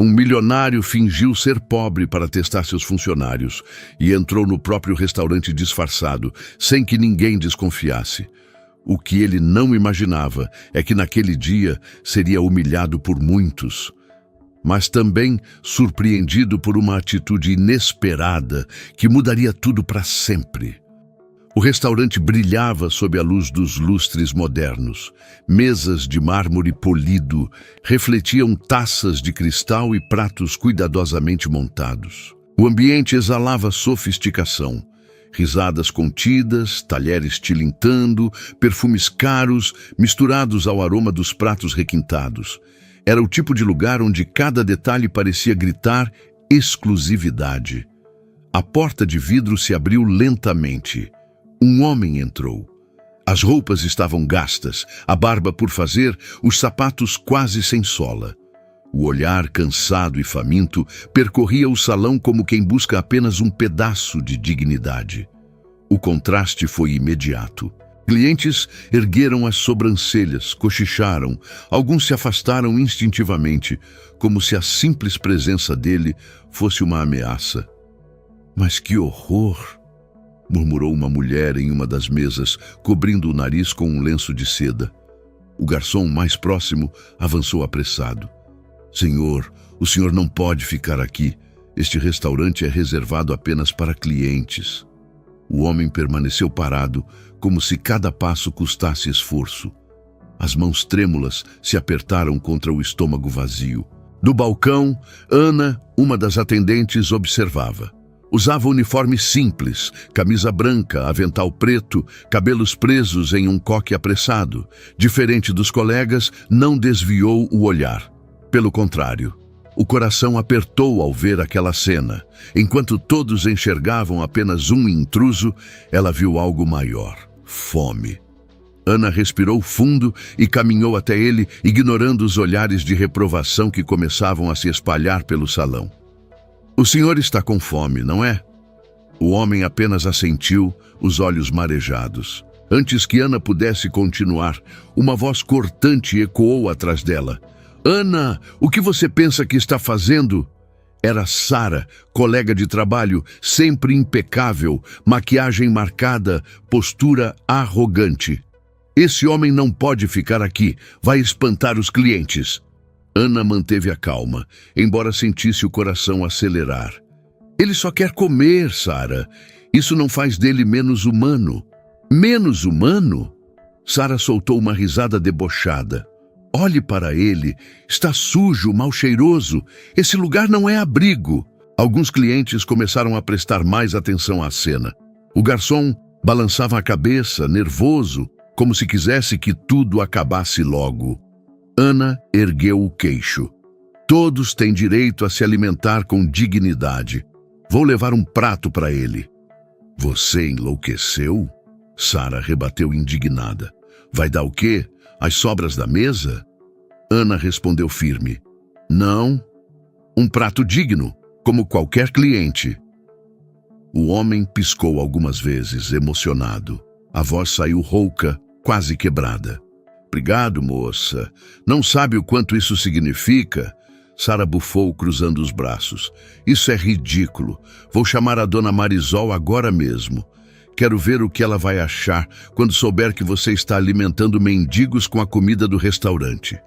Um milionário fingiu ser pobre para testar seus funcionários e entrou no próprio restaurante disfarçado, sem que ninguém desconfiasse. O que ele não imaginava é que naquele dia seria humilhado por muitos, mas também surpreendido por uma atitude inesperada que mudaria tudo para sempre. O restaurante brilhava sob a luz dos lustres modernos. Mesas de mármore polido refletiam taças de cristal e pratos cuidadosamente montados. O ambiente exalava sofisticação. Risadas contidas, talheres tilintando, perfumes caros misturados ao aroma dos pratos requintados. Era o tipo de lugar onde cada detalhe parecia gritar exclusividade. A porta de vidro se abriu lentamente. Um homem entrou. As roupas estavam gastas, a barba por fazer, os sapatos quase sem sola. O olhar cansado e faminto percorria o salão como quem busca apenas um pedaço de dignidade. O contraste foi imediato. Clientes ergueram as sobrancelhas, cochicharam, alguns se afastaram instintivamente, como se a simples presença dele fosse uma ameaça. Mas que horror! Murmurou uma mulher em uma das mesas, cobrindo o nariz com um lenço de seda. O garçom mais próximo avançou apressado. Senhor, o senhor não pode ficar aqui. Este restaurante é reservado apenas para clientes. O homem permaneceu parado, como se cada passo custasse esforço. As mãos trêmulas se apertaram contra o estômago vazio. Do balcão, Ana, uma das atendentes, observava. Usava uniforme simples, camisa branca, avental preto, cabelos presos em um coque apressado. Diferente dos colegas, não desviou o olhar. Pelo contrário, o coração apertou ao ver aquela cena. Enquanto todos enxergavam apenas um intruso, ela viu algo maior: fome. Ana respirou fundo e caminhou até ele, ignorando os olhares de reprovação que começavam a se espalhar pelo salão. O senhor está com fome, não é? O homem apenas assentiu, os olhos marejados. Antes que Ana pudesse continuar, uma voz cortante ecoou atrás dela. Ana, o que você pensa que está fazendo? Era Sara, colega de trabalho, sempre impecável, maquiagem marcada, postura arrogante. Esse homem não pode ficar aqui, vai espantar os clientes. Ana manteve a calma, embora sentisse o coração acelerar. Ele só quer comer, Sara. Isso não faz dele menos humano. Menos humano? Sara soltou uma risada debochada. Olhe para ele. Está sujo, mal cheiroso. Esse lugar não é abrigo. Alguns clientes começaram a prestar mais atenção à cena. O garçom balançava a cabeça, nervoso, como se quisesse que tudo acabasse logo. Ana ergueu o queixo. Todos têm direito a se alimentar com dignidade. Vou levar um prato para ele. Você enlouqueceu? Sara rebateu indignada. Vai dar o quê? As sobras da mesa? Ana respondeu firme. Não. Um prato digno, como qualquer cliente. O homem piscou algumas vezes, emocionado. A voz saiu rouca, quase quebrada. Obrigado, moça. Não sabe o quanto isso significa? Sara bufou, cruzando os braços. Isso é ridículo. Vou chamar a dona Marisol agora mesmo. Quero ver o que ela vai achar quando souber que você está alimentando mendigos com a comida do restaurante.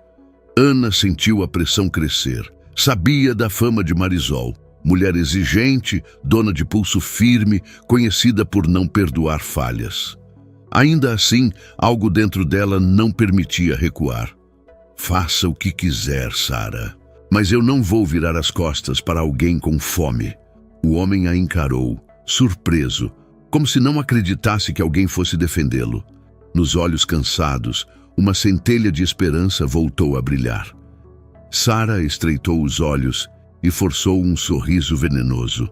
Ana sentiu a pressão crescer. Sabia da fama de Marisol. Mulher exigente, dona de pulso firme, conhecida por não perdoar falhas. Ainda assim, algo dentro dela não permitia recuar. Faça o que quiser, Sara. Mas eu não vou virar as costas para alguém com fome. O homem a encarou, surpreso, como se não acreditasse que alguém fosse defendê-lo. Nos olhos cansados, uma centelha de esperança voltou a brilhar. Sara estreitou os olhos e forçou um sorriso venenoso.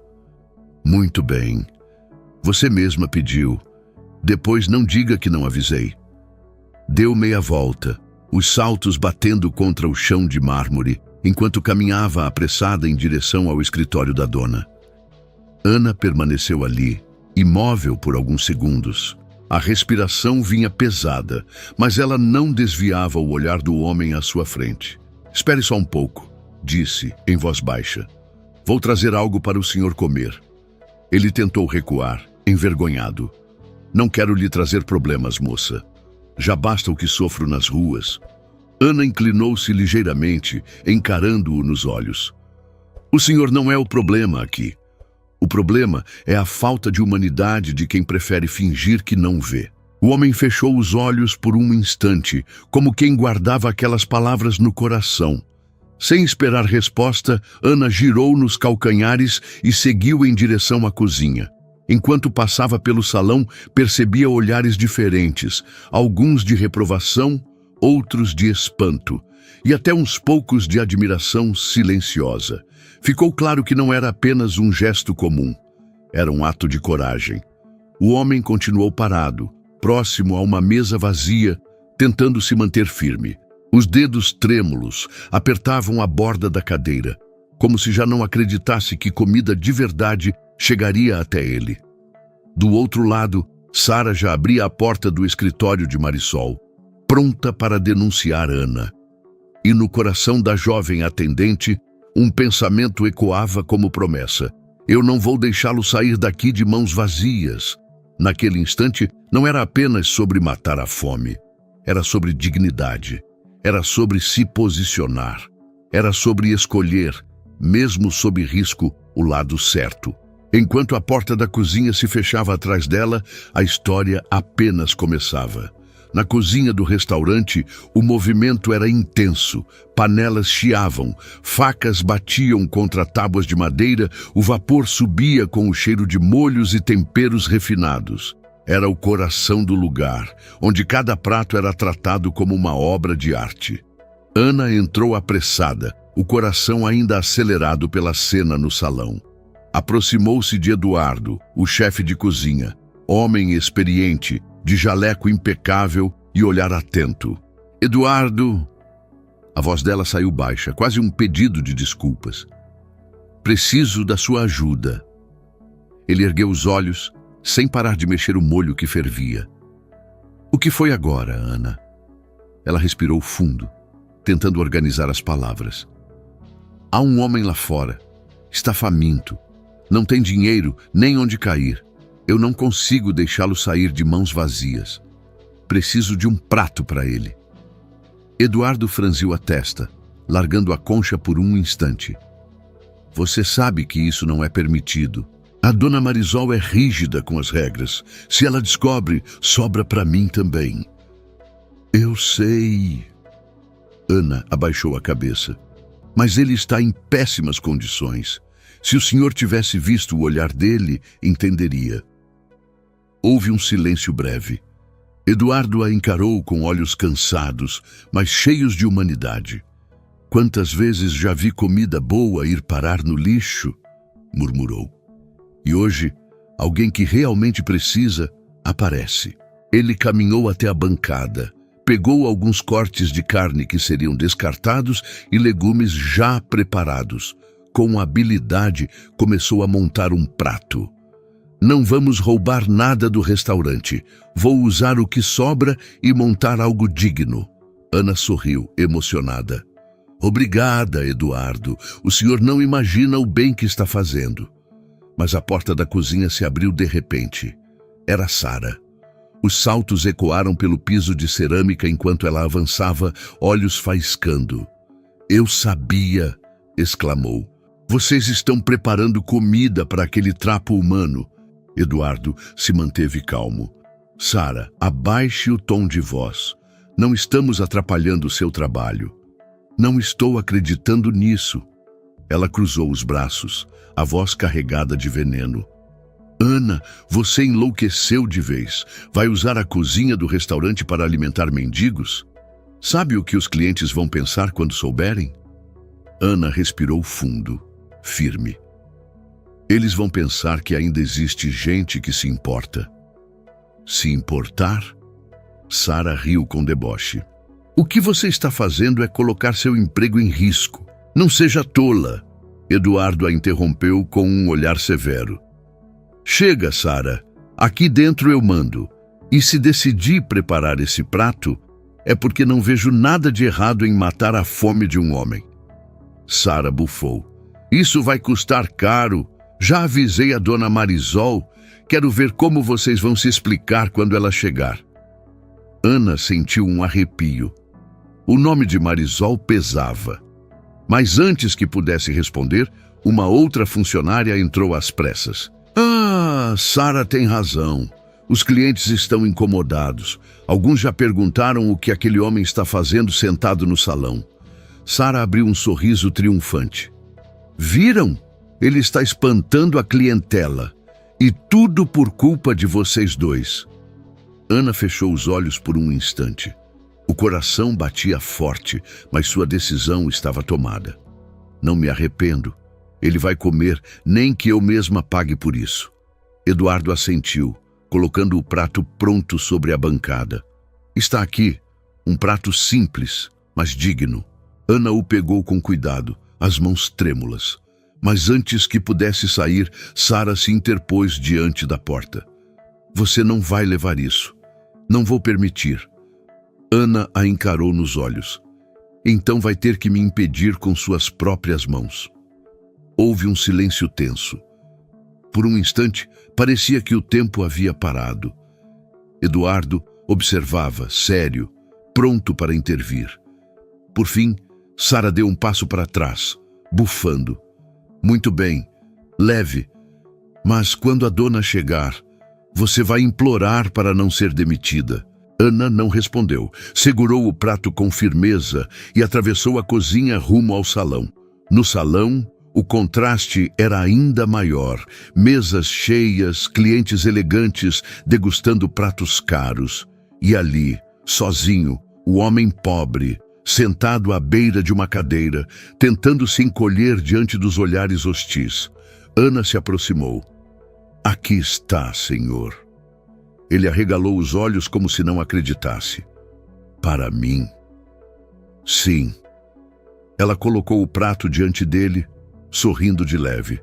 Muito bem. Você mesma pediu. Depois não diga que não avisei. Deu meia volta, os saltos batendo contra o chão de mármore, enquanto caminhava apressada em direção ao escritório da dona. Ana permaneceu ali, imóvel por alguns segundos. A respiração vinha pesada, mas ela não desviava o olhar do homem à sua frente. Espere só um pouco. disse, em voz baixa. Vou trazer algo para o senhor comer. Ele tentou recuar, envergonhado. Não quero lhe trazer problemas, moça. Já basta o que sofro nas ruas. Ana inclinou-se ligeiramente, encarando-o nos olhos. O senhor não é o problema aqui. O problema é a falta de humanidade de quem prefere fingir que não vê. O homem fechou os olhos por um instante, como quem guardava aquelas palavras no coração. Sem esperar resposta, Ana girou nos calcanhares e seguiu em direção à cozinha. Enquanto passava pelo salão, percebia olhares diferentes, alguns de reprovação, outros de espanto, e até uns poucos de admiração silenciosa. Ficou claro que não era apenas um gesto comum. Era um ato de coragem. O homem continuou parado, próximo a uma mesa vazia, tentando se manter firme. Os dedos trêmulos apertavam a borda da cadeira, como se já não acreditasse que comida de verdade chegaria até ele. Do outro lado, Sara já abria a porta do escritório de Marisol, pronta para denunciar Ana. E no coração da jovem atendente, um pensamento ecoava como promessa. Eu não vou deixá-lo sair daqui de mãos vazias. Naquele instante, não era apenas sobre matar a fome. Era sobre dignidade. Era sobre se posicionar. Era sobre escolher, mesmo sob risco, o lado certo. Enquanto a porta da cozinha se fechava atrás dela, a história apenas começava. Na cozinha do restaurante, o movimento era intenso. Panelas chiavam, facas batiam contra tábuas de madeira, o vapor subia com o cheiro de molhos e temperos refinados. Era o coração do lugar, onde cada prato era tratado como uma obra de arte. Ana entrou apressada, o coração ainda acelerado pela cena no salão. Aproximou-se de Eduardo, o chefe de cozinha, homem experiente, de jaleco impecável e olhar atento. Eduardo... A voz dela saiu baixa, quase um pedido de desculpas. Preciso da sua ajuda. Ele ergueu os olhos, sem parar de mexer o molho que fervia. O que foi agora, Ana? Ela respirou fundo, tentando organizar as palavras. Há um homem lá fora. Está faminto. Não tem dinheiro nem onde cair. Eu não consigo deixá-lo sair de mãos vazias. Preciso de um prato para ele. Eduardo franziu a testa, largando a concha por um instante. Você sabe que isso não é permitido. A dona Marisol é rígida com as regras. Se ela descobre, sobra para mim também. Eu sei. Ana abaixou a cabeça. Mas ele está em péssimas condições. Se o senhor tivesse visto o olhar dele, entenderia. Houve um silêncio breve. Eduardo a encarou com olhos cansados, mas cheios de humanidade. Quantas vezes já vi comida boa ir parar no lixo? Murmurou. E hoje, alguém que realmente precisa, aparece. Ele caminhou até a bancada, pegou alguns cortes de carne que seriam descartados e legumes já preparados. Com habilidade, começou a montar um prato. Não vamos roubar nada do restaurante. Vou usar o que sobra e montar algo digno. Ana sorriu, emocionada. Obrigada, Eduardo. O senhor não imagina o bem que está fazendo. Mas a porta da cozinha se abriu de repente. Era Sara. Os saltos ecoaram pelo piso de cerâmica enquanto ela avançava, olhos faiscando. Eu sabia, exclamou. Vocês estão preparando comida para aquele trapo humano. Eduardo se manteve calmo. Sara, abaixe o tom de voz. Não estamos atrapalhando o seu trabalho. Não estou acreditando nisso. Ela cruzou os braços, a voz carregada de veneno. Ana, você enlouqueceu de vez. Vai usar a cozinha do restaurante para alimentar mendigos? Sabe o que os clientes vão pensar quando souberem? Ana respirou fundo, firme. Eles vão pensar que ainda existe gente que se importa. Se importar? Sara riu com deboche. O que você está fazendo é colocar seu emprego em risco. Não seja tola. Eduardo a interrompeu com um olhar severo. Chega, Sara. Aqui dentro eu mando. E se decidi preparar esse prato, é porque não vejo nada de errado em matar a fome de um homem. Sara bufou. Isso vai custar caro. Já avisei a dona Marisol. Quero ver como vocês vão se explicar quando ela chegar. Ana sentiu um arrepio. O nome de Marisol pesava. Mas antes que pudesse responder, uma outra funcionária entrou às pressas. Ah, Sara tem razão. Os clientes estão incomodados. Alguns já perguntaram o que aquele homem está fazendo sentado no salão. Sara abriu um sorriso triunfante. Viram? Ele está espantando a clientela. E tudo por culpa de vocês dois. Ana fechou os olhos por um instante. O coração batia forte, mas sua decisão estava tomada. Não me arrependo. Ele vai comer, nem que eu mesma pague por isso. Eduardo assentiu, colocando o prato pronto sobre a bancada. Está aqui, um prato simples, mas digno. Ana o pegou com cuidado, as mãos trêmulas. Mas antes que pudesse sair, Sara se interpôs diante da porta. Você não vai levar isso. Não vou permitir. Ana a encarou nos olhos. Então vai ter que me impedir com suas próprias mãos. Houve um silêncio tenso. Por um instante, parecia que o tempo havia parado. Eduardo observava, sério, pronto para intervir. Por fim, Sara deu um passo para trás, bufando. Muito bem, leve. Mas quando a dona chegar, você vai implorar para não ser demitida. Ana não respondeu. Segurou o prato com firmeza e atravessou a cozinha rumo ao salão. No salão, o contraste era ainda maior. Mesas cheias, clientes elegantes degustando pratos caros. E ali, sozinho, o homem pobre, sentado à beira de uma cadeira, tentando se encolher diante dos olhares hostis. Ana se aproximou. Aqui está, senhor. Ele arregalou os olhos como se não acreditasse. Para mim? Sim. Ela colocou o prato diante dele, sorrindo de leve.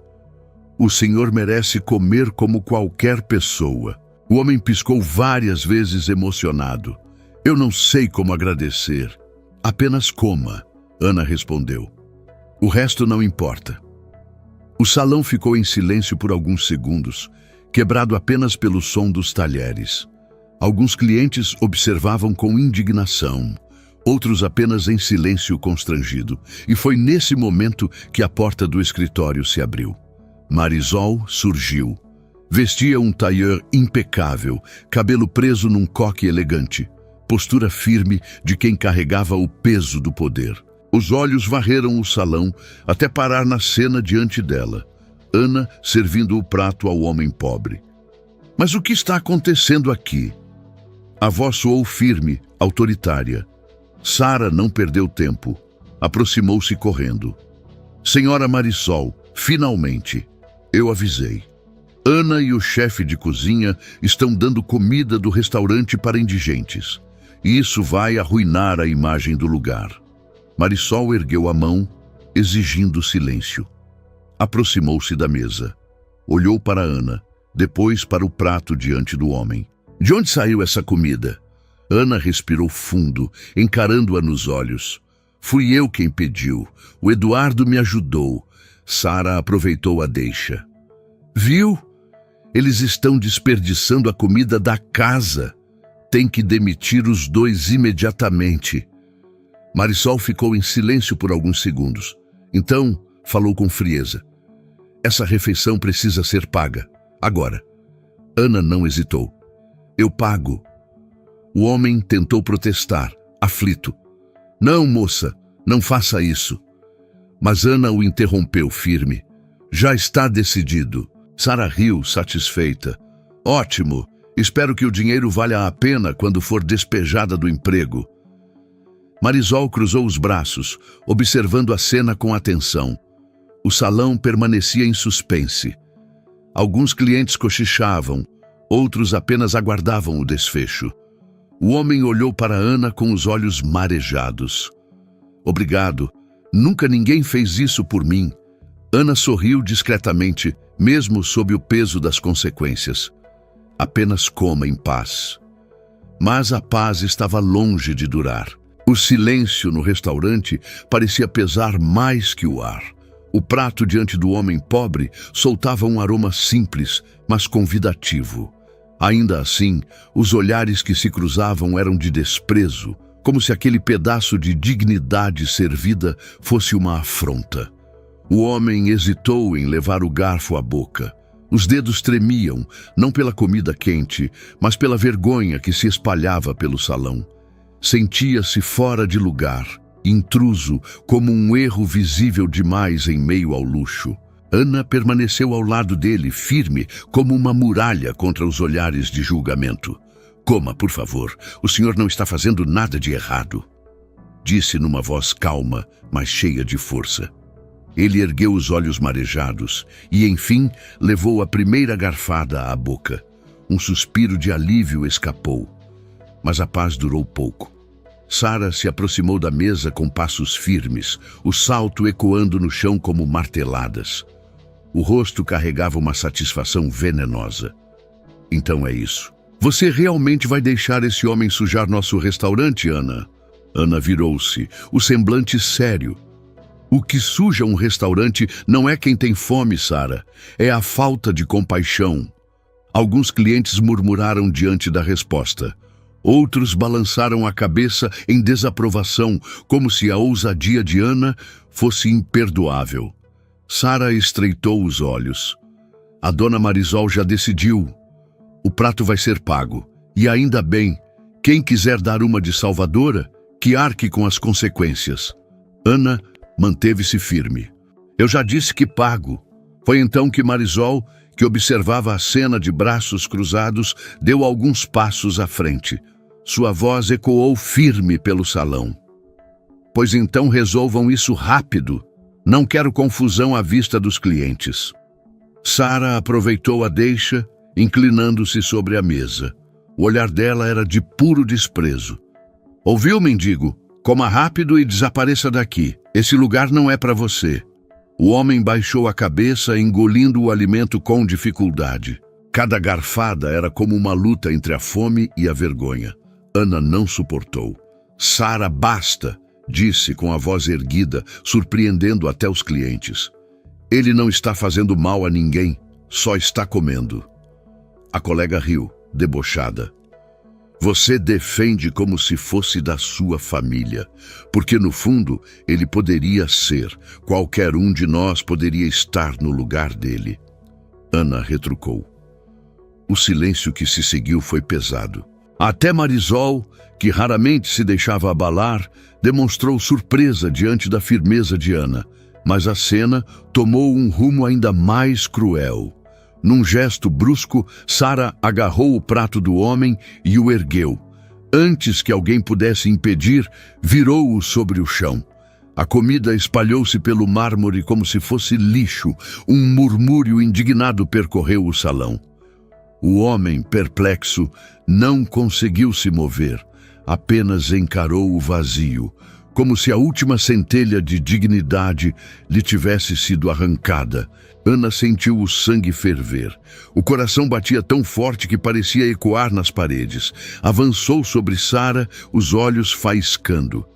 O senhor merece comer como qualquer pessoa. O homem piscou várias vezes emocionado. Eu não sei como agradecer. Apenas coma, Ana respondeu. O resto não importa. O salão ficou em silêncio por alguns segundos, quebrado apenas pelo som dos talheres. Alguns clientes observavam com indignação, outros apenas em silêncio constrangido. E foi nesse momento que a porta do escritório se abriu. Marisol surgiu. Vestia um tailleur impecável, cabelo preso num coque elegante. Postura firme de quem carregava o peso do poder. Os olhos varreram o salão até parar na cena diante dela. Ana servindo o prato ao homem pobre. Mas o que está acontecendo aqui? A voz soou firme, autoritária. Sara não perdeu tempo. Aproximou-se correndo. Senhora Marisol, finalmente. Eu avisei. Ana e o chefe de cozinha estão dando comida do restaurante para indigentes. Isso vai arruinar a imagem do lugar. Marisol ergueu a mão, exigindo silêncio. Aproximou-se da mesa. Olhou para Ana, depois para o prato diante do homem. De onde saiu essa comida? Ana respirou fundo, encarando-a nos olhos. Fui eu quem pediu. O Eduardo me ajudou. Sara aproveitou a deixa. Viu? Eles estão desperdiçando a comida da casa. Tem que demitir os dois imediatamente. Marisol ficou em silêncio por alguns segundos. Então, falou com frieza. Essa refeição precisa ser paga. Agora. Ana não hesitou. Eu pago. O homem tentou protestar, aflito. Não, moça, não faça isso. Mas Ana o interrompeu firme. Já está decidido. Sara riu, satisfeita. Ótimo. Espero que o dinheiro valha a pena quando for despejada do emprego. Marisol cruzou os braços, observando a cena com atenção. O salão permanecia em suspense. Alguns clientes cochichavam, outros apenas aguardavam o desfecho. O homem olhou para Ana com os olhos marejados. Obrigado. Nunca ninguém fez isso por mim. Ana sorriu discretamente, mesmo sob o peso das consequências. Apenas coma em paz. Mas a paz estava longe de durar. O silêncio no restaurante parecia pesar mais que o ar. O prato diante do homem pobre soltava um aroma simples, mas convidativo. Ainda assim, os olhares que se cruzavam eram de desprezo, como se aquele pedaço de dignidade servida fosse uma afronta. O homem hesitou em levar o garfo à boca. Os dedos tremiam, não pela comida quente, mas pela vergonha que se espalhava pelo salão. Sentia-se fora de lugar, intruso, como um erro visível demais em meio ao luxo. Ana permaneceu ao lado dele, firme, como uma muralha contra os olhares de julgamento. "Coma, por favor. O senhor não está fazendo nada de errado", disse numa voz calma, mas cheia de força. Ele ergueu os olhos marejados e, enfim, levou a primeira garfada à boca. Um suspiro de alívio escapou, mas a paz durou pouco. Sara se aproximou da mesa com passos firmes, o salto ecoando no chão como marteladas. O rosto carregava uma satisfação venenosa. "Então é isso. Você realmente vai deixar esse homem sujar nosso restaurante, Ana?" Ana virou-se, o semblante sério. "O que suja um restaurante não é quem tem fome, Sara. É a falta de compaixão." Alguns clientes murmuraram diante da resposta. Outros balançaram a cabeça em desaprovação, como se a ousadia de Ana fosse imperdoável. Sara estreitou os olhos. A dona Marisol já decidiu. O prato vai ser pago. E ainda bem, quem quiser dar uma de salvadora, que arque com as consequências. Ana manteve-se firme. "Eu já disse que pago." Foi então que Marisol, que observava a cena de braços cruzados, deu alguns passos à frente. Sua voz ecoou firme pelo salão. "Pois então resolvam isso rápido. Não quero confusão à vista dos clientes." Sara aproveitou a deixa, inclinando-se sobre a mesa. O olhar dela era de puro desprezo. "Ouviu, mendigo? Coma rápido e desapareça daqui. Esse lugar não é para você." O homem baixou a cabeça, engolindo o alimento com dificuldade. Cada garfada era como uma luta entre a fome e a vergonha. Ana não suportou. "Sara, basta!" disse com a voz erguida, surpreendendo até os clientes. "Ele não está fazendo mal a ninguém, só está comendo." A colega riu, debochada. "Você defende como se fosse da sua família, porque no fundo ele poderia ser, qualquer um de nós poderia estar no lugar dele." Ana retrucou. O silêncio que se seguiu foi pesado. Até Marisol, que raramente se deixava abalar, demonstrou surpresa diante da firmeza de Ana, mas a cena tomou um rumo ainda mais cruel. Num gesto brusco, Sara agarrou o prato do homem e o ergueu. Antes que alguém pudesse impedir, virou-o sobre o chão. A comida espalhou-se pelo mármore como se fosse lixo. Um murmúrio indignado percorreu o salão. O homem, perplexo, não conseguiu se mover, apenas encarou o vazio, como se a última centelha de dignidade lhe tivesse sido arrancada. Ana sentiu o sangue ferver. O coração batia tão forte que parecia ecoar nas paredes. Avançou sobre Sara, os olhos faiscando.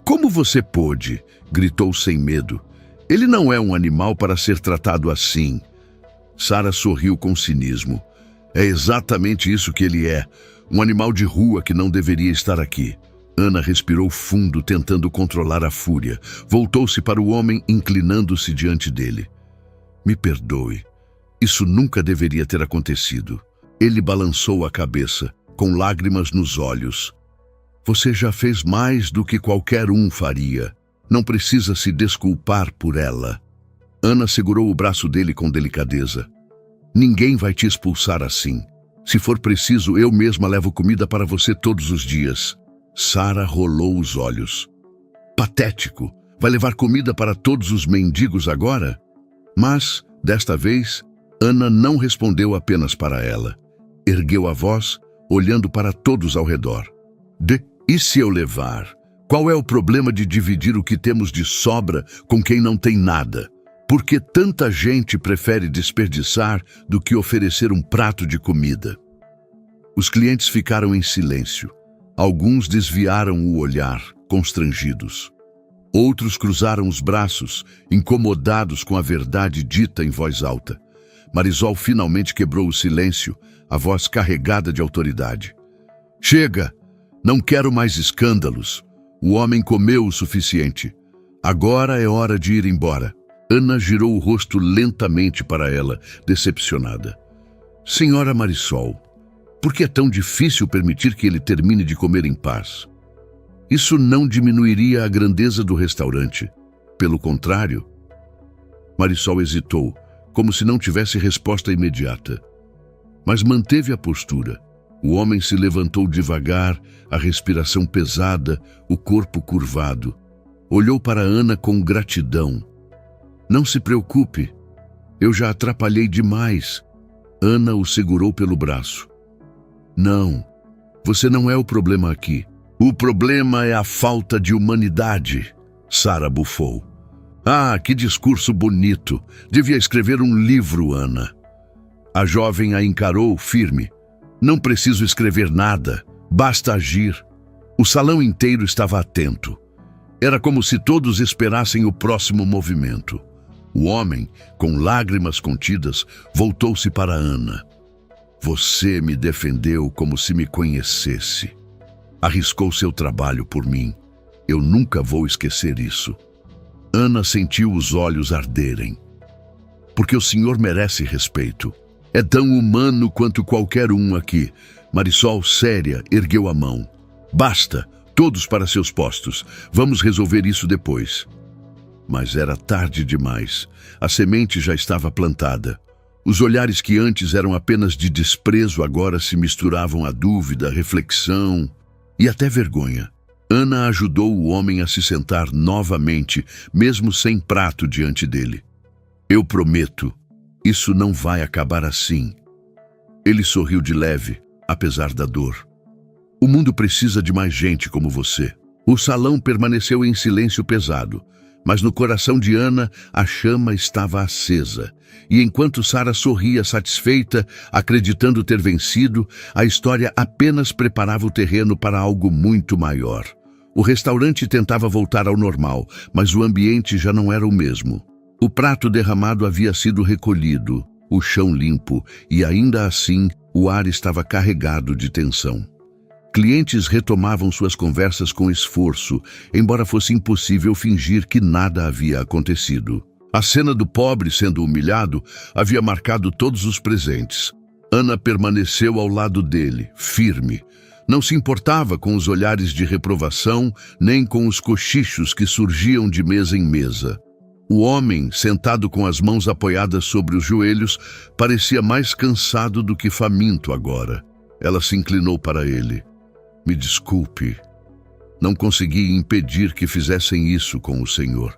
"Como você pôde?" gritou sem medo. "Ele não é um animal para ser tratado assim." Sara sorriu com cinismo. "É exatamente isso que ele é, um animal de rua que não deveria estar aqui." Ana respirou fundo, tentando controlar a fúria. Voltou-se para o homem, inclinando-se diante dele. "Me perdoe. Isso nunca deveria ter acontecido." Ele balançou a cabeça, com lágrimas nos olhos. "Você já fez mais do que qualquer um faria. Não precisa se desculpar por ela." Ana segurou o braço dele com delicadeza. "Ninguém vai te expulsar assim. Se for preciso, eu mesma levo comida para você todos os dias." Sara rolou os olhos. "Patético! Vai levar comida para todos os mendigos agora?" Mas, desta vez, Ana não respondeu apenas para ela. Ergueu a voz, olhando para todos ao redor. E se eu levar? Qual é o problema de dividir o que temos de sobra com quem não tem nada? Por que tanta gente prefere desperdiçar do que oferecer um prato de comida?" Os clientes ficaram em silêncio. Alguns desviaram o olhar, constrangidos. Outros cruzaram os braços, incomodados com a verdade dita em voz alta. Marisol finalmente quebrou o silêncio, a voz carregada de autoridade. Chega! Não quero mais escândalos. O homem comeu o suficiente. Agora é hora de ir embora. Ana girou o rosto lentamente para ela, decepcionada. Senhora Marisol, por que é tão difícil permitir que ele termine de comer em paz? Isso não diminuiria a grandeza do restaurante. Pelo contrário. Marisol hesitou, como se não tivesse resposta imediata. Mas manteve a postura. O homem se levantou devagar, a respiração pesada, o corpo curvado. Olhou para Ana com gratidão. Não se preocupe, eu já atrapalhei demais. Ana o segurou pelo braço. Não, você não é o problema aqui. O problema é a falta de humanidade, Sara bufou. Ah, que discurso bonito. Devia escrever um livro, Ana. A jovem a encarou firme. Não preciso escrever nada, basta agir. O salão inteiro estava atento. Era como se todos esperassem o próximo movimento. O homem, com lágrimas contidas, voltou-se para Ana. Você me defendeu como se me conhecesse. Arriscou seu trabalho por mim. Eu nunca vou esquecer isso. Ana sentiu os olhos arderem. Porque o senhor merece respeito. É tão humano quanto qualquer um aqui. Marisol, séria, ergueu a mão. Basta, todos para seus postos. Vamos resolver isso depois. Mas era tarde demais. A semente já estava plantada. Os olhares que antes eram apenas de desprezo agora se misturavam a dúvida, reflexão e até vergonha. Ana ajudou o homem a se sentar novamente, mesmo sem prato diante dele. Eu prometo, isso não vai acabar assim. Ele sorriu de leve, apesar da dor. O mundo precisa de mais gente como você. O salão permaneceu em silêncio pesado, mas no coração de Ana a chama estava acesa. E enquanto Sara sorria satisfeita, acreditando ter vencido, a história apenas preparava o terreno para algo muito maior. O restaurante tentava voltar ao normal, mas o ambiente já não era o mesmo. O prato derramado havia sido recolhido, o chão limpo, e ainda assim o ar estava carregado de tensão. Clientes retomavam suas conversas com esforço, embora fosse impossível fingir que nada havia acontecido. A cena do pobre sendo humilhado havia marcado todos os presentes. Ana permaneceu ao lado dele, firme. Não se importava com os olhares de reprovação, nem com os cochichos que surgiam de mesa em mesa. O homem, sentado com as mãos apoiadas sobre os joelhos, parecia mais cansado do que faminto agora. Ela se inclinou para ele. Me desculpe. Não consegui impedir que fizessem isso com o senhor.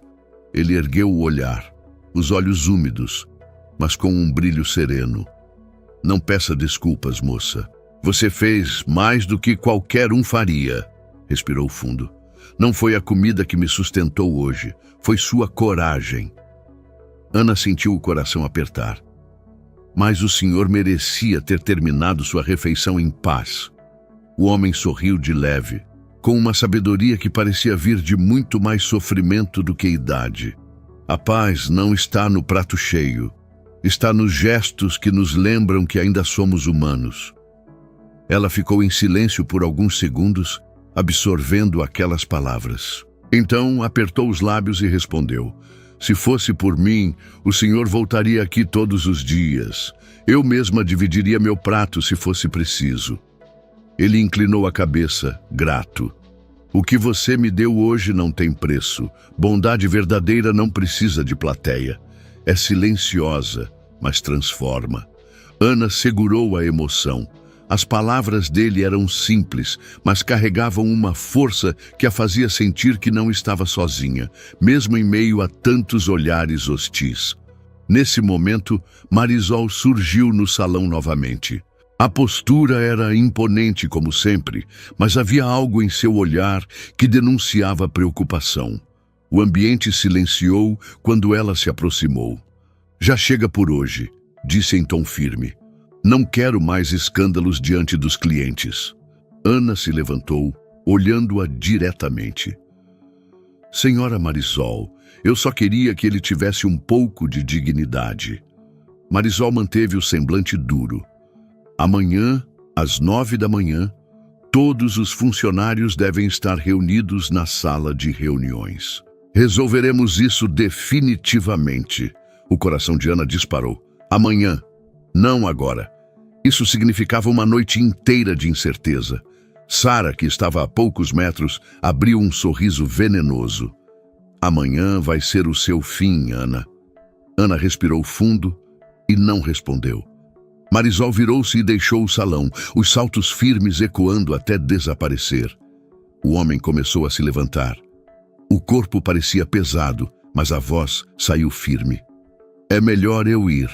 Ele ergueu o olhar, os olhos úmidos, mas com um brilho sereno. Não peça desculpas, moça. Você fez mais do que qualquer um faria. Respirou fundo. Não foi a comida que me sustentou hoje, foi sua coragem. Ana sentiu o coração apertar. Mas o senhor merecia ter terminado sua refeição em paz. O homem sorriu de leve, com uma sabedoria que parecia vir de muito mais sofrimento do que idade. A paz não está no prato cheio, está nos gestos que nos lembram que ainda somos humanos. Ela ficou em silêncio por alguns segundos, absorvendo aquelas palavras. Então apertou os lábios e respondeu: se fosse por mim, o senhor voltaria aqui todos os dias. Eu mesma dividiria meu prato se fosse preciso. Ele inclinou a cabeça, grato. O que você me deu hoje não tem preço. Bondade verdadeira não precisa de plateia. É silenciosa, mas transforma. Ana segurou a emoção. As palavras dele eram simples, mas carregavam uma força que a fazia sentir que não estava sozinha, mesmo em meio a tantos olhares hostis. Nesse momento, Marisol surgiu no salão novamente. A postura era imponente como sempre, mas havia algo em seu olhar que denunciava preocupação. O ambiente silenciou quando ela se aproximou. Já chega por hoje, disse em tom firme. Não quero mais escândalos diante dos clientes. Ana se levantou, olhando-a diretamente. Senhora Marisol, eu só queria que ele tivesse um pouco de dignidade. Marisol manteve o semblante duro. Amanhã, às 9 da manhã, todos os funcionários devem estar reunidos na sala de reuniões. Resolveremos isso definitivamente. O coração de Ana disparou. Amanhã, não agora. Isso significava uma noite inteira de incerteza. Sara, que estava a poucos metros, abriu um sorriso venenoso. Amanhã vai ser o seu fim, Ana. Ana respirou fundo e não respondeu. Marisol virou-se e deixou o salão, os saltos firmes ecoando até desaparecer. O homem começou a se levantar. O corpo parecia pesado, mas a voz saiu firme. É melhor eu ir.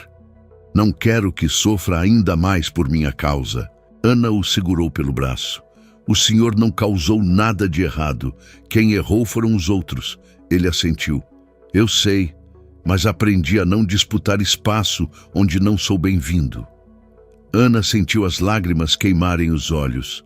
Não quero que sofra ainda mais por minha causa. Ana o segurou pelo braço. O senhor não causou nada de errado. Quem errou foram os outros. Ele assentiu. Eu sei, mas aprendi a não disputar espaço onde não sou bem-vindo. Ana sentiu as lágrimas queimarem os olhos.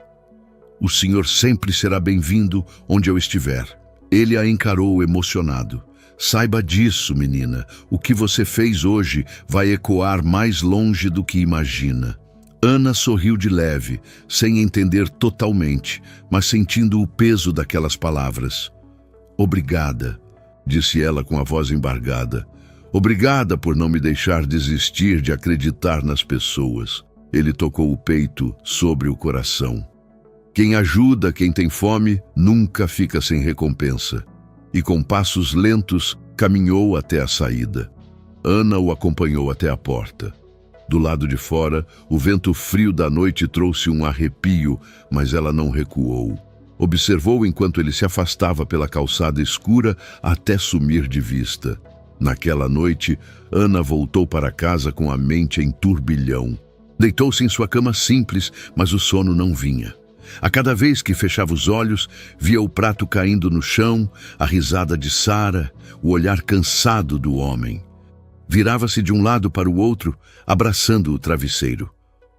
O senhor sempre será bem-vindo onde eu estiver. Ele a encarou emocionado. Saiba disso, menina. O que você fez hoje vai ecoar mais longe do que imagina. Ana sorriu de leve, sem entender totalmente, mas sentindo o peso daquelas palavras. Obrigada, disse ela com a voz embargada. Obrigada por não me deixar desistir de acreditar nas pessoas. Ele tocou o peito sobre o coração. Quem ajuda quem tem fome nunca fica sem recompensa. E com passos lentos caminhou até a saída. Ana o acompanhou até a porta. Do lado de fora, o vento frio da noite trouxe um arrepio, mas ela não recuou. Observou enquanto ele se afastava pela calçada escura até sumir de vista. Naquela noite, Ana voltou para casa com a mente em turbilhão. Deitou-se em sua cama simples, mas o sono não vinha. A cada vez que fechava os olhos, via o prato caindo no chão, a risada de Sara, o olhar cansado do homem. Virava-se de um lado para o outro, abraçando o travesseiro.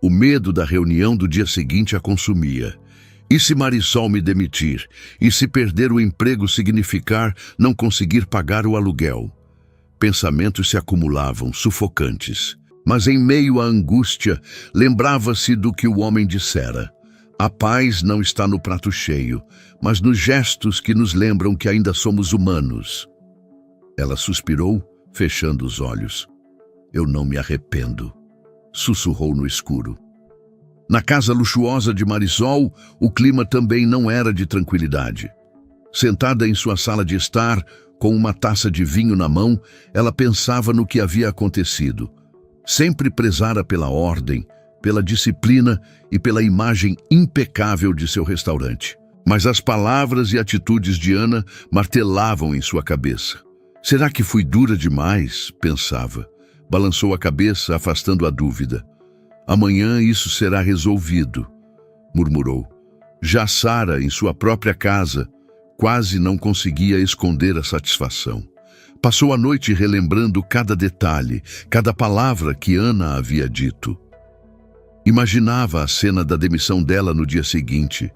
O medo da reunião do dia seguinte a consumia. E se Marisol me demitir? E se perder o emprego significar não conseguir pagar o aluguel? Pensamentos se acumulavam, sufocantes. Mas em meio à angústia, lembrava-se do que o homem dissera. A paz não está no prato cheio, mas nos gestos que nos lembram que ainda somos humanos. Ela suspirou, fechando os olhos. Eu não me arrependo, sussurrou no escuro. Na casa luxuosa de Marisol, o clima também não era de tranquilidade. Sentada em sua sala de estar, com uma taça de vinho na mão, ela pensava no que havia acontecido. Sempre prezara pela ordem, pela disciplina e pela imagem impecável de seu restaurante. Mas as palavras e atitudes de Ana martelavam em sua cabeça. Será que fui dura demais? Pensava. Balançou a cabeça, afastando a dúvida. Amanhã isso será resolvido, murmurou. Já Sara, em sua própria casa, quase não conseguia esconder a satisfação. Passou a noite relembrando cada detalhe, cada palavra que Ana havia dito. Imaginava a cena da demissão dela no dia seguinte,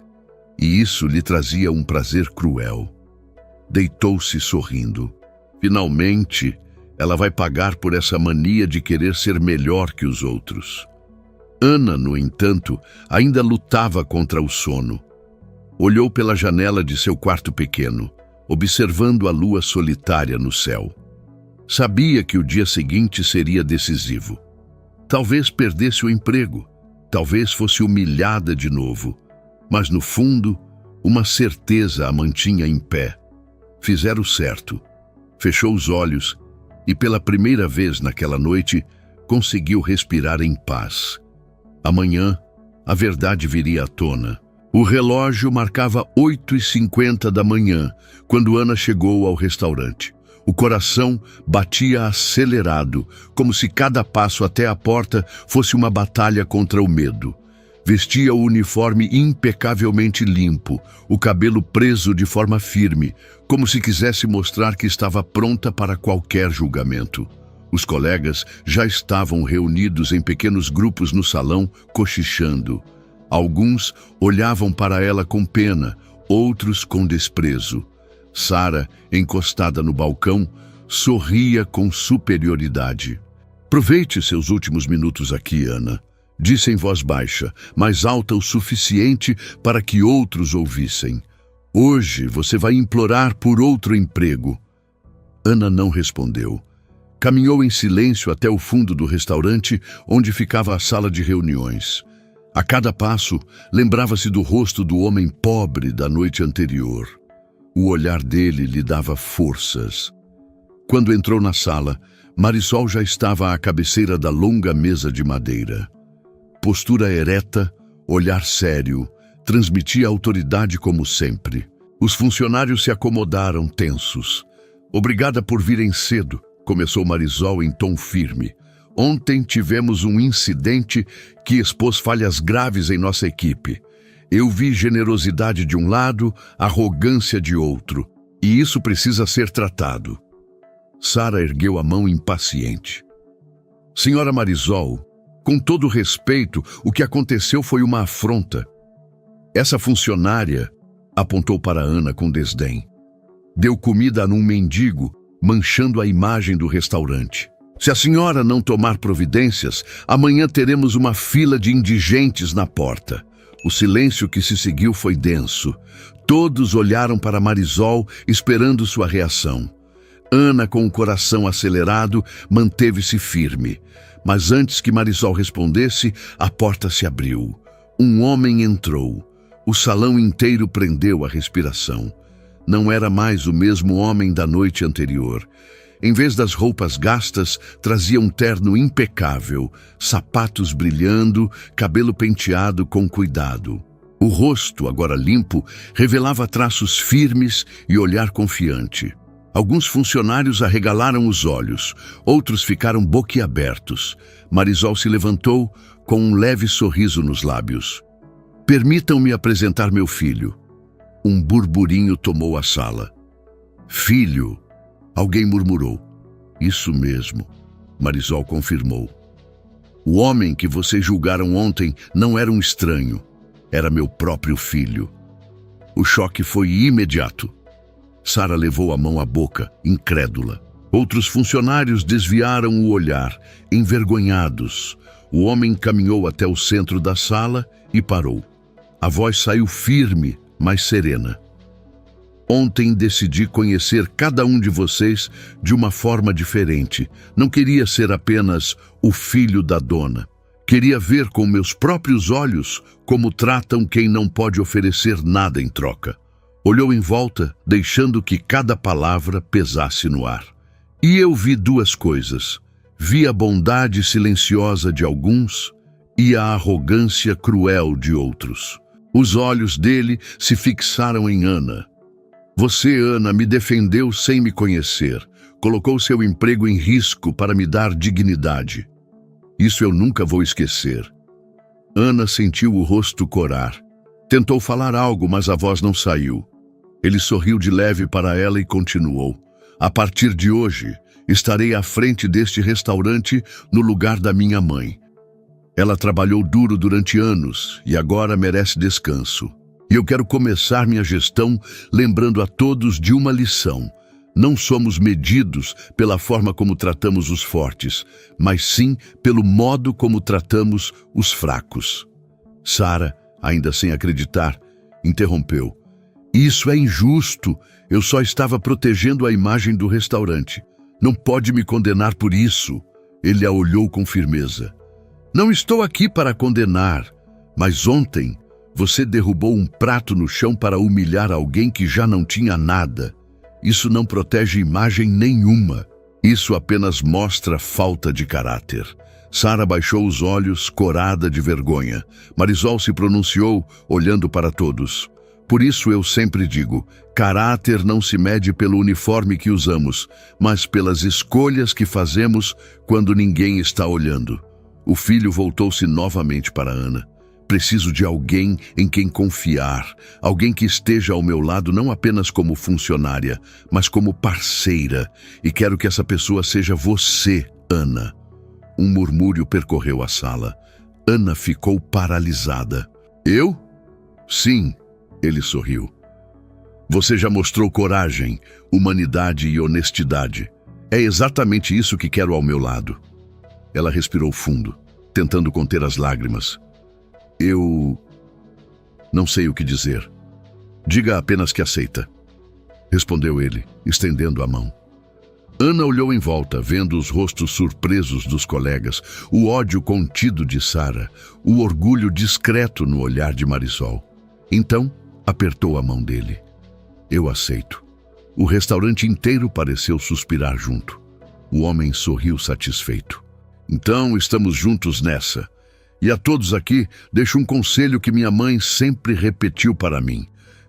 e isso lhe trazia um prazer cruel. Deitou-se sorrindo. Finalmente, ela vai pagar por essa mania de querer ser melhor que os outros. Ana, no entanto, ainda lutava contra o sono. Olhou pela janela de seu quarto pequeno, observando a lua solitária no céu. Sabia que o dia seguinte seria decisivo. Talvez perdesse o emprego, talvez fosse humilhada de novo, mas no fundo, uma certeza a mantinha em pé. Fizera o certo. Fechou os olhos e, pela primeira vez naquela noite, conseguiu respirar em paz. Amanhã, a verdade viria à tona. O relógio marcava 8h50 da manhã, quando Ana chegou ao restaurante. O coração batia acelerado, como se cada passo até a porta fosse uma batalha contra o medo. Vestia o uniforme impecavelmente limpo, o cabelo preso de forma firme, como se quisesse mostrar que estava pronta para qualquer julgamento. Os colegas já estavam reunidos em pequenos grupos no salão, cochichando. Alguns olhavam para ela com pena, outros com desprezo. Sara, encostada no balcão, sorria com superioridade. Aproveite seus últimos minutos aqui, Ana, disse em voz baixa, mas alta o suficiente para que outros ouvissem. Hoje você vai implorar por outro emprego. Ana não respondeu. Caminhou em silêncio até o fundo do restaurante, onde ficava a sala de reuniões. A cada passo, lembrava-se do rosto do homem pobre da noite anterior. O olhar dele lhe dava forças. Quando entrou na sala, Marisol já estava à cabeceira da longa mesa de madeira. Postura ereta, olhar sério, transmitia autoridade como sempre. Os funcionários se acomodaram tensos. Obrigada por virem cedo, começou Marisol em tom firme. Ontem tivemos um incidente que expôs falhas graves em nossa equipe. Eu vi generosidade de um lado, arrogância de outro, e isso precisa ser tratado. Sara ergueu a mão impaciente. Senhora Marisol, com todo respeito, o que aconteceu foi uma afronta. Essa funcionária, apontou para Ana com desdém, deu comida num mendigo, manchando a imagem do restaurante. Se a senhora não tomar providências, amanhã teremos uma fila de indigentes na porta. O silêncio que se seguiu foi denso. Todos olharam para Marisol, esperando sua reação. Ana, com o coração acelerado, manteve-se firme. Mas antes que Marisol respondesse, a porta se abriu. Um homem entrou. O salão inteiro prendeu a respiração. Não era mais o mesmo homem da noite anterior. Em vez das roupas gastas, trazia um terno impecável, sapatos brilhando, cabelo penteado com cuidado. O rosto, agora limpo, revelava traços firmes e olhar confiante. Alguns funcionários arregalaram os olhos, outros ficaram boquiabertos. Marisol se levantou com um leve sorriso nos lábios. Permitam-me apresentar meu filho. Um burburinho tomou a sala. Filho? Alguém murmurou. Isso mesmo, Marisol confirmou. O homem que vocês julgaram ontem não era um estranho. Era meu próprio filho. O choque foi imediato. Sara levou a mão à boca, incrédula. Outros funcionários desviaram o olhar, envergonhados. O homem caminhou até o centro da sala e parou. A voz saiu firme, mas serena. Ontem decidi conhecer cada um de vocês de uma forma diferente. Não queria ser apenas o filho da dona. Queria ver com meus próprios olhos como tratam quem não pode oferecer nada em troca. Olhou em volta, deixando que cada palavra pesasse no ar. E eu vi duas coisas. Vi a bondade silenciosa de alguns e a arrogância cruel de outros. Os olhos dele se fixaram em Ana. Você, Ana, me defendeu sem me conhecer. Colocou seu emprego em risco para me dar dignidade. Isso eu nunca vou esquecer. Ana sentiu o rosto corar. Tentou falar algo, mas a voz não saiu. Ele sorriu de leve para ela e continuou. A partir de hoje, estarei à frente deste restaurante no lugar da minha mãe. Ela trabalhou duro durante anos e agora merece descanso. E eu quero começar minha gestão lembrando a todos de uma lição. Não somos medidos pela forma como tratamos os fortes, mas sim pelo modo como tratamos os fracos. Sara, ainda sem acreditar, interrompeu. Isso é injusto. Eu só estava protegendo a imagem do restaurante. Não pode me condenar por isso. Ele a olhou com firmeza. Não estou aqui para condenar, mas ontem você derrubou um prato no chão para humilhar alguém que já não tinha nada. Isso não protege imagem nenhuma. Isso apenas mostra falta de caráter. Sara baixou os olhos, corada de vergonha. Marisol se pronunciou, olhando para todos. Por isso eu sempre digo, caráter não se mede pelo uniforme que usamos, mas pelas escolhas que fazemos quando ninguém está olhando. O filho voltou-se novamente para Ana. Preciso de alguém em quem confiar, alguém que esteja ao meu lado não apenas como funcionária, mas como parceira. E quero que essa pessoa seja você, Ana. Um murmúrio percorreu a sala. Ana ficou paralisada. Eu? Sim, ele sorriu. Você já mostrou coragem, humanidade e honestidade. É exatamente isso que quero ao meu lado. Ela respirou fundo, tentando conter as lágrimas. Eu não sei o que dizer. Diga apenas que aceita, respondeu ele, estendendo a mão. Ana olhou em volta, vendo os rostos surpresos dos colegas, o ódio contido de Sara, o orgulho discreto no olhar de Marisol. Então, apertou a mão dele. Eu aceito. O restaurante inteiro pareceu suspirar junto. O homem sorriu satisfeito. Então, estamos juntos nessa. E a todos aqui, deixo um conselho que minha mãe sempre repetiu para mim.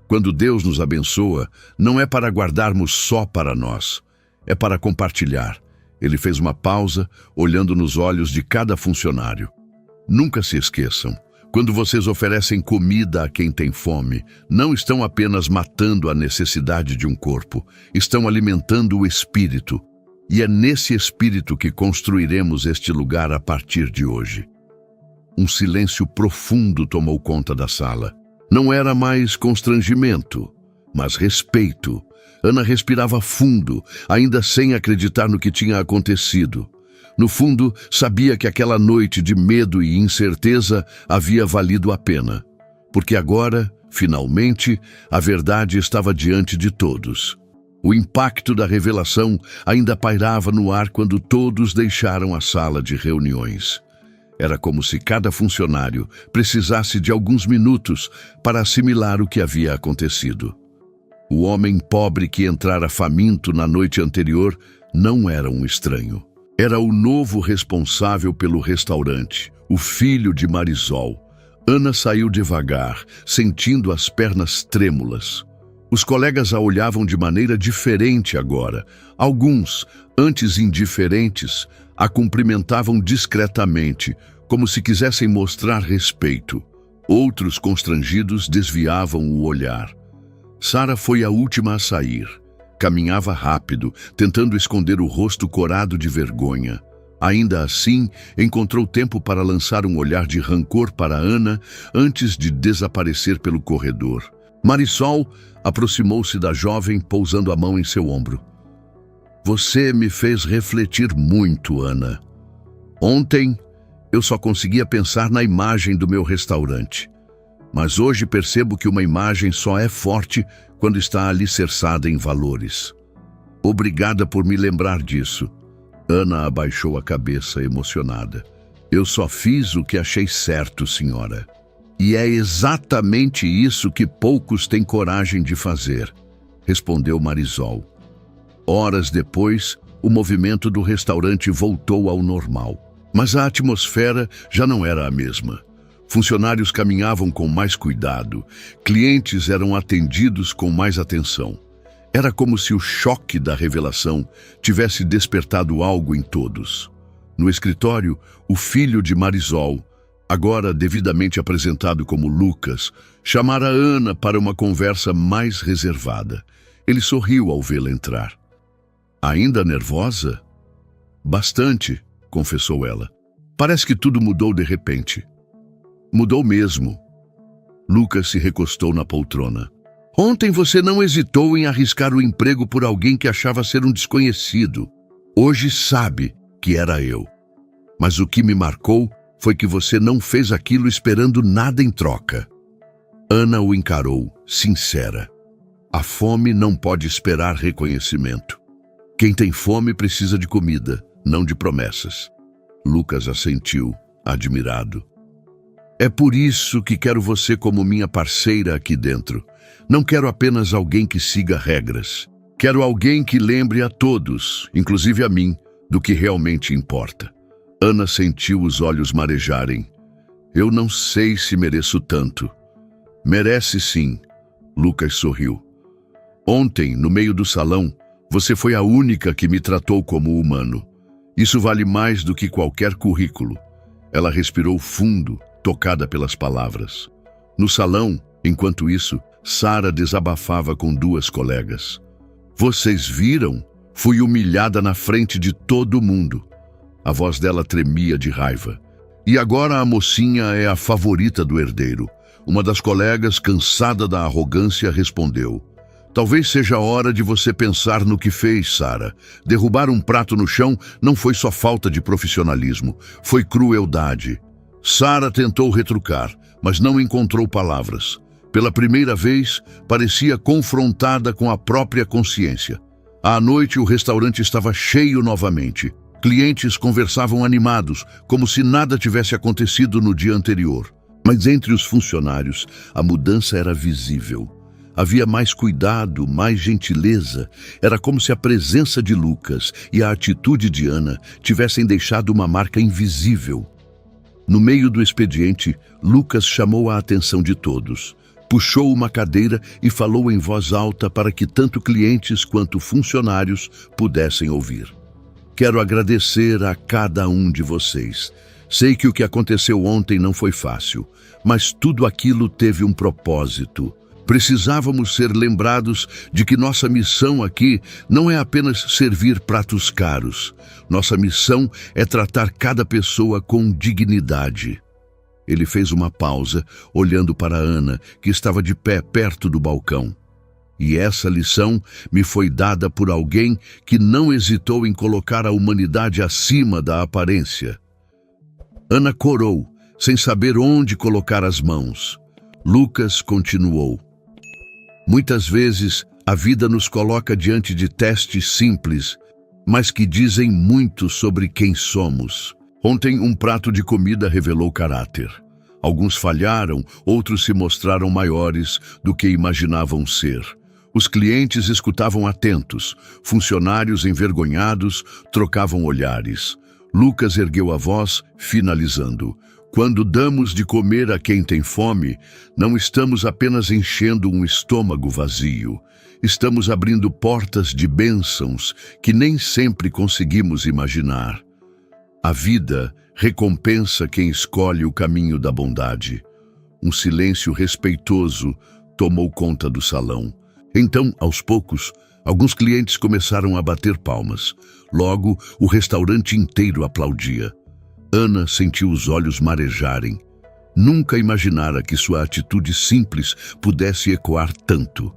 Quando Deus nos abençoa, não é para guardarmos só para nós. É para compartilhar. Ele fez uma pausa, olhando nos olhos de cada funcionário. Nunca se esqueçam. Quando vocês oferecem comida a quem tem fome, não estão apenas matando a necessidade de um corpo, estão alimentando o espírito. E é nesse espírito que construiremos este lugar a partir de hoje. Um silêncio profundo tomou conta da sala. Não era mais constrangimento, mas respeito. Ana respirava fundo, ainda sem acreditar no que tinha acontecido. No fundo, sabia que aquela noite de medo e incerteza havia valido a pena. Porque agora, finalmente, a verdade estava diante de todos. O impacto da revelação ainda pairava no ar quando todos deixaram a sala de reuniões. Era como se cada funcionário precisasse de alguns minutos para assimilar o que havia acontecido. O homem pobre que entrara faminto na noite anterior não era um estranho. Era o novo responsável pelo restaurante, o filho de Marisol. Ana saiu devagar, sentindo as pernas trêmulas. Os colegas a olhavam de maneira diferente agora. Alguns, antes indiferentes, a cumprimentavam discretamente, como se quisessem mostrar respeito. Outros, constrangidos, desviavam o olhar. Sara foi a última a sair. Caminhava rápido, tentando esconder o rosto corado de vergonha. Ainda assim, encontrou tempo para lançar um olhar de rancor para Ana antes de desaparecer pelo corredor. Marisol aproximou-se da jovem, pousando a mão em seu ombro. Você me fez refletir muito, Ana. Ontem, eu só conseguia pensar na imagem do meu restaurante. Mas hoje percebo que uma imagem só é forte quando está alicerçada em valores. Obrigada por me lembrar disso. Ana abaixou a cabeça, emocionada. Eu só fiz o que achei certo, senhora. E é exatamente isso que poucos têm coragem de fazer, respondeu Marisol. Horas depois, o movimento do restaurante voltou ao normal. Mas a atmosfera já não era a mesma. Funcionários caminhavam com mais cuidado, clientes eram atendidos com mais atenção. Era como se o choque da revelação tivesse despertado algo em todos. No escritório, o filho de Marisol, agora devidamente apresentado como Lucas, chamara Ana para uma conversa mais reservada. Ele sorriu ao vê-la entrar. Ainda nervosa? Bastante, confessou ela. Parece que tudo mudou de repente. Mudou mesmo. Lucas se recostou na poltrona. Ontem você não hesitou em arriscar o emprego por alguém que achava ser um desconhecido. Hoje sabe que era eu. Mas o que me marcou foi que você não fez aquilo esperando nada em troca. Ana o encarou, sincera. A fome não pode esperar reconhecimento. Quem tem fome precisa de comida, não de promessas. Lucas assentiu, admirado. É por isso que quero você como minha parceira aqui dentro. Não quero apenas alguém que siga regras. Quero alguém que lembre a todos, inclusive a mim, do que realmente importa. Ana sentiu os olhos marejarem. Eu não sei se mereço tanto. Merece sim, Lucas sorriu. Ontem, no meio do salão, você foi a única que me tratou como humano. Isso vale mais do que qualquer currículo. Ela respirou fundo, tocada pelas palavras. No salão, enquanto isso, Sara desabafava com duas colegas. Vocês viram? Fui humilhada na frente de todo mundo. A voz dela tremia de raiva. E agora a mocinha é a favorita do herdeiro. Uma das colegas, cansada da arrogância, respondeu. Talvez seja a hora de você pensar no que fez, Sara. Derrubar um prato no chão não foi só falta de profissionalismo, foi crueldade. Sara tentou retrucar, mas não encontrou palavras. Pela primeira vez, parecia confrontada com a própria consciência. À noite, o restaurante estava cheio novamente. Clientes conversavam animados, como se nada tivesse acontecido no dia anterior. Mas entre os funcionários, a mudança era visível. Havia mais cuidado, mais gentileza. Era como se a presença de Lucas e a atitude de Ana tivessem deixado uma marca invisível. No meio do expediente, Lucas chamou a atenção de todos. Puxou uma cadeira e falou em voz alta para que tanto clientes quanto funcionários pudessem ouvir. Quero agradecer a cada um de vocês. Sei que o que aconteceu ontem não foi fácil, mas tudo aquilo teve um propósito. Precisávamos ser lembrados de que nossa missão aqui não é apenas servir pratos caros. Nossa missão é tratar cada pessoa com dignidade. Ele fez uma pausa, olhando para Ana, que estava de pé perto do balcão. E essa lição me foi dada por alguém que não hesitou em colocar a humanidade acima da aparência. Ana corou, sem saber onde colocar as mãos. Lucas continuou. Muitas vezes, a vida nos coloca diante de testes simples, mas que dizem muito sobre quem somos. Ontem, um prato de comida revelou caráter. Alguns falharam, outros se mostraram maiores do que imaginavam ser. Os clientes escutavam atentos, funcionários envergonhados trocavam olhares. Lucas ergueu a voz, finalizando. Quando damos de comer a quem tem fome, não estamos apenas enchendo um estômago vazio. Estamos abrindo portas de bênçãos que nem sempre conseguimos imaginar. A vida recompensa quem escolhe o caminho da bondade. Um silêncio respeitoso tomou conta do salão. Então, aos poucos, alguns clientes começaram a bater palmas. Logo, o restaurante inteiro aplaudia. Ana sentiu os olhos marejarem. Nunca imaginara que sua atitude simples pudesse ecoar tanto.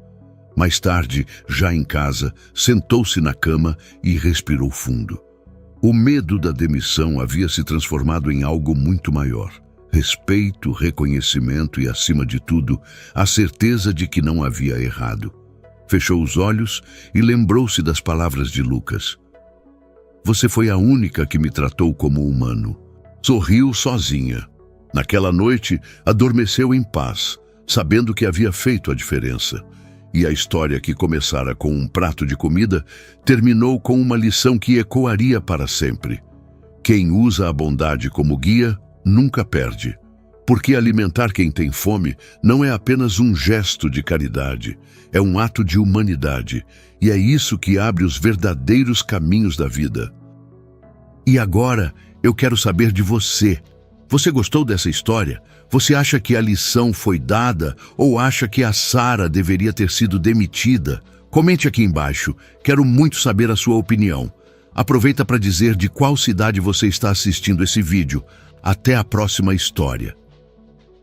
Mais tarde, já em casa, sentou-se na cama e respirou fundo. O medo da demissão havia se transformado em algo muito maior. Respeito, reconhecimento e, acima de tudo, a certeza de que não havia errado. Fechou os olhos e lembrou-se das palavras de Lucas. Você foi a única que me tratou como humano. Sorriu sozinha. Naquela noite, adormeceu em paz, sabendo que havia feito a diferença. E a história que começara com um prato de comida, terminou com uma lição que ecoaria para sempre. Quem usa a bondade como guia, nunca perde. Porque alimentar quem tem fome não é apenas um gesto de caridade, é um ato de humanidade, e é isso que abre os verdadeiros caminhos da vida. E agora, eu quero saber de você. Você gostou dessa história? Você acha que a lição foi dada ou acha que a Sara deveria ter sido demitida? Comente aqui embaixo, quero muito saber a sua opinião. Aproveita para dizer de qual cidade você está assistindo esse vídeo. Até a próxima história.